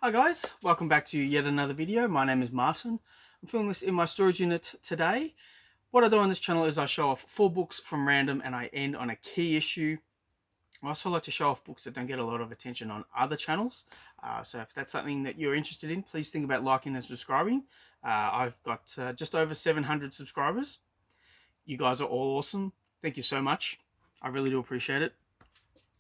Hi guys, welcome back to yet another video. My name is Martin. I'm filming this in my storage unit today. What I do on this channel is I show off 4 books from random and I end on a key issue. I also like to show off books that don't get a lot of attention on other channels. So if that's something that you're interested in, please think about liking and subscribing. I've got just over 700 subscribers. You guys are all awesome. Thank you so much. I really do appreciate it.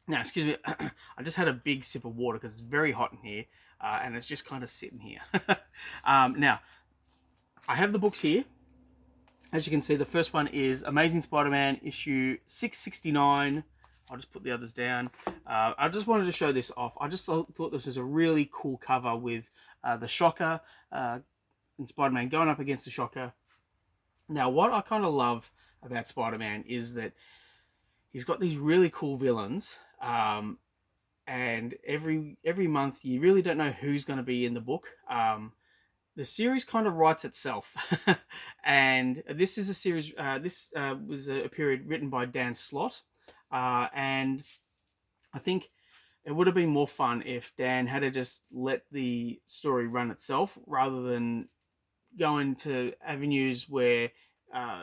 Now, excuse me, I just had a big sip of water because it's very hot in here and it's just kind of sitting here. Now, I have the books here. As you can see, the first one is Amazing Spider-Man issue 669. I'll just put the others down. I just wanted to show this off. I just thought this was a really cool cover with the Shocker and Spider-Man going up against the Shocker. Now, what I kind of love about Spider-Man is that he's got these really cool villains. And every month you really don't know who's going to be in the book. The series kind of writes itself, and this is a series. This was a period written by Dan Slott, and I think it would have been more fun if Dan had to just let the story run itself rather than go into avenues where uh,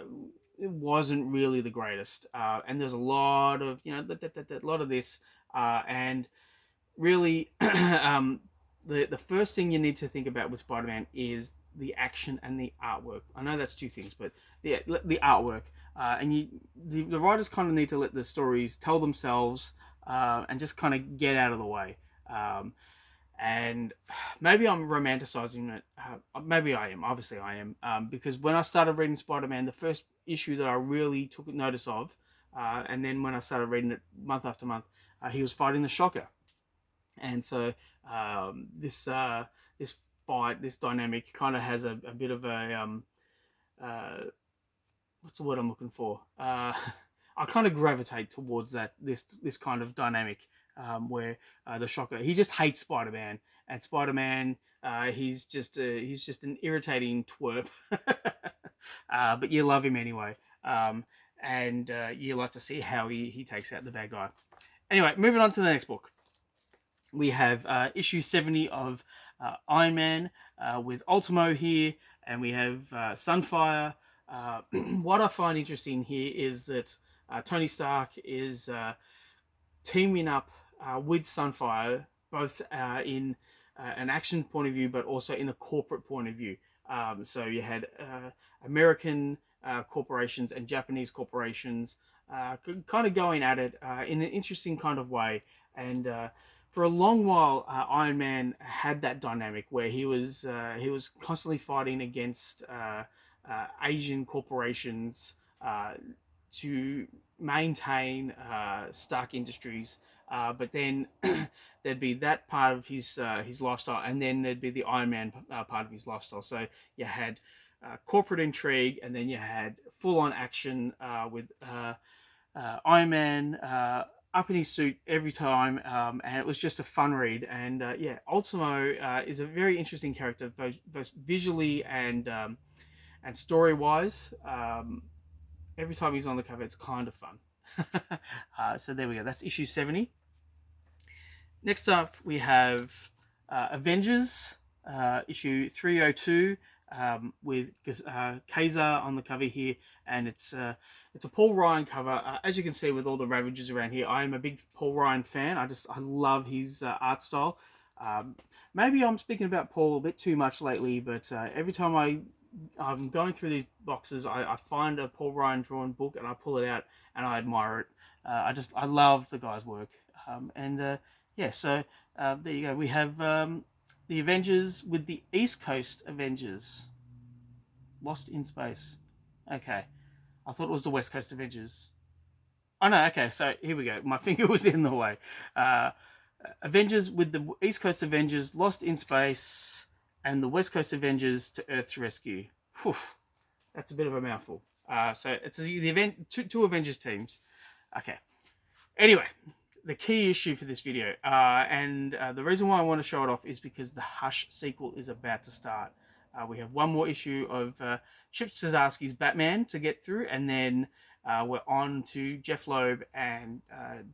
it wasn't really the greatest. And there's a lot of a lot of this, and really the first thing you need to think about with Spider-Man is the action and the artwork. I know that's two things, but the artwork. The writers kind of need to let the stories tell themselves and just kind of get out of the way. And maybe I'm romanticizing it. Maybe I am. Obviously, I am. Because when I started reading Spider-Man, the first issue that I really took notice of, and then when I started reading it month after month, he was fighting the Shocker. And so this fight, this dynamic, kind of has a bit of a uh, what's the word I'm looking for? I kind of gravitate towards this kind of dynamic where the Shocker, he just hates Spider-Man, and Spider-Man he's just an irritating twerp, but you love him anyway, and you like to see how he takes out the bad guy. Anyway, moving on to the next book. We have issue 70 of Iron Man with Ultimo here, and we have Sunfire. What I find interesting here is that Tony Stark is teaming up with Sunfire, both in an action point of view, but also in a corporate point of view. So you had American corporations and Japanese corporations kind of going at it in an interesting kind of way. And for a long while, Iron Man had that dynamic where he was constantly fighting against Asian corporations to maintain Stark Industries. But then there'd be that part of his lifestyle, and then there'd be the Iron Man part of his lifestyle. So you had corporate intrigue, and then you had full-on action with Iron Man up in his suit every time, and it was just a fun read. And yeah, Ultimo is a very interesting character, both visually and story wise. Every time he's on the cover, it's kind of fun. So there we go. That's issue 70. Next up, we have Avengers issue 302 with Kaiser on the cover here, and it's a Paul Ryan cover. As you can see with all the Ravagers around here, I am a big Paul Ryan fan. I love his art style. Maybe I'm speaking about Paul a bit too much lately, but every time I'm going through these boxes, I find a Paul Ryan drawn book and I pull it out and I admire it. I love the guy's work, and yeah. So there you go. We have the Avengers with the East Coast Avengers, Lost in Space. Okay, I thought it was the West Coast Avengers. Oh no. Okay, so here we go. My finger was in the way. Uh, Avengers with the East Coast Avengers, Lost in Space, and the West Coast Avengers to Earth's rescue. Whew, that's a bit of a mouthful. So it's the event two Avengers teams. Okay. Anyway, the key issue for this video, and the reason why I want to show it off is because the Hush sequel is about to start. We have one more issue of Chip Zdarsky's Batman to get through, and then we're on to Jeff Loeb and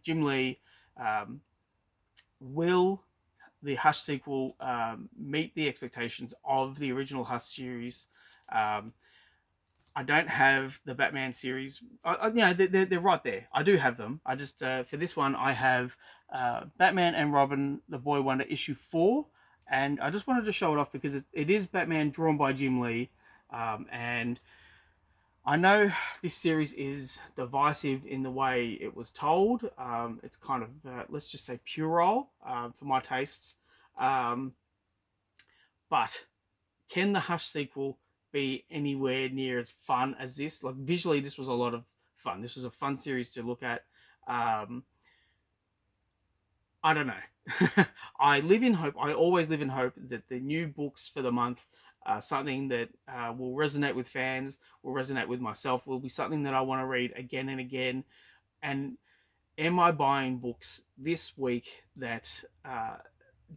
Jim Lee. Will the Hush sequel meet the expectations of the original Hush series. Um, I don't have the Batman series. They're right there. I do have them. I just for this one I have Batman and Robin, the Boy Wonder issue 4, and I just wanted to show it off because it is Batman drawn by Jim Lee, and I know this series is divisive in the way it was told. It's kind of let's just say puerile for my tastes, um, but can the Hush sequel be anywhere near as fun as this? Like visually, this was a lot of fun. This was a fun series to look at. Um, I don't know. I live in hope. I always live in hope that the new books for the month are something that will resonate with fans, will resonate with myself, will be something that I want to read again and again. And am I buying books this week that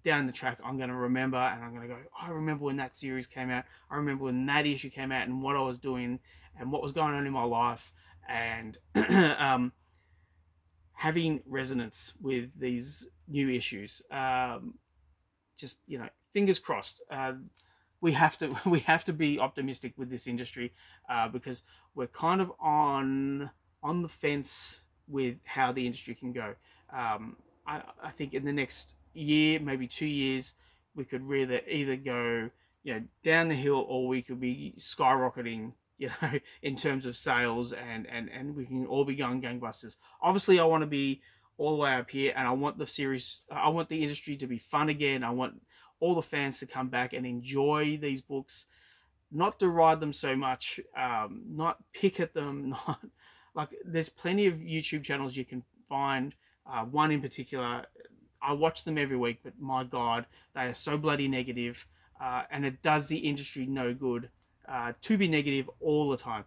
down the track I'm going to remember, and I'm going to go, oh, I remember when that series came out. I remember when that issue came out and what I was doing and what was going on in my life, and having resonance with these new issues. Just fingers crossed. We have to we have to be optimistic with this industry because we're kind of on the fence with how the industry can go. I think in the next year, maybe 2 years, we could really either go down the hill, or we could be skyrocketing in terms of sales, and we can all be going gangbusters. Obviously I want to be all the way up here, and I want I want the industry to be fun again. I want all the fans to come back and enjoy these books, not deride them so much, not pick at them, not like there's plenty of YouTube channels you can find. One in particular, I watch them every week, but my God, they are so bloody negative, and it does the industry no good to be negative all the time.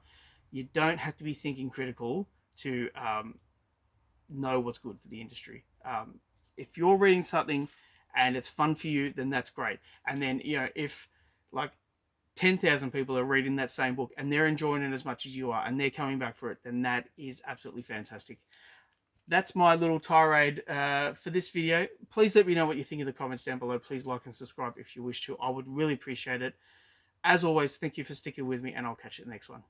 You don't have to be thinking critical to know what's good for the industry. If you're reading something and it's fun for you, then that's great. And then if like 10,000 people are reading that same book and they're enjoying it as much as you are and they're coming back for it, then that is absolutely fantastic. That's my little tirade for this video. Please let me know what you think in the comments down below. Please like and subscribe if you wish to. I would really appreciate it. As always, thank you for sticking with me, and I'll catch you in the next one.